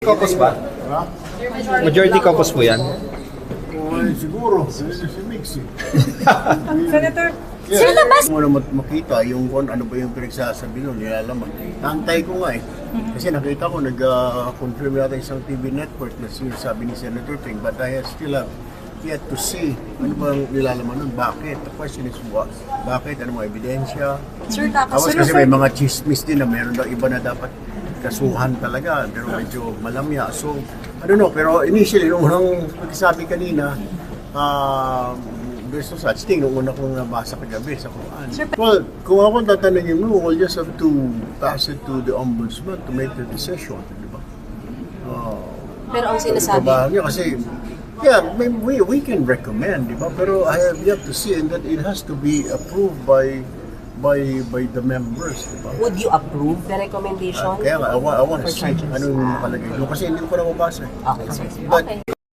caucus ba? Ha? Majority caucus po yan? Siguro. Si Mix. Senator, Yeah. Sa labas! Mo na makita yung kung ano ba yung pinagsasabi nun, nilalaman. Naantay ko nga eh. Kasi nakita ko, nag-confirm yata isang TV network na sinasabi ni Senator Ping, but I still have yet to see ano bang nilalaman nun. Bakit? The question is what? Bakit? Ano mga ebidensya? Sir, Tapos kasi may mga chismis din na meron daw iba na dapat kasuhan talaga, pero medyo malamya. So, I don't know, pero initially, nung unang pagsasabi kanina, there's no such thing. Nung una kong nabasa kagabi sa Quran. Well, kung ako tatanungin mo, we'll just have to pass it to the ombudsman to make the decision. Di ba? pero ang sinasabi, Niya kasi, yeah, we can recommend, di ba? Pero you have to see and that it has to be approved by the members, di ba? would you approve the recommendation? Kaya nga, I want to see anong nakalagay doon kasi hindi ko pa nababasa. Okay, sir. But, Okay.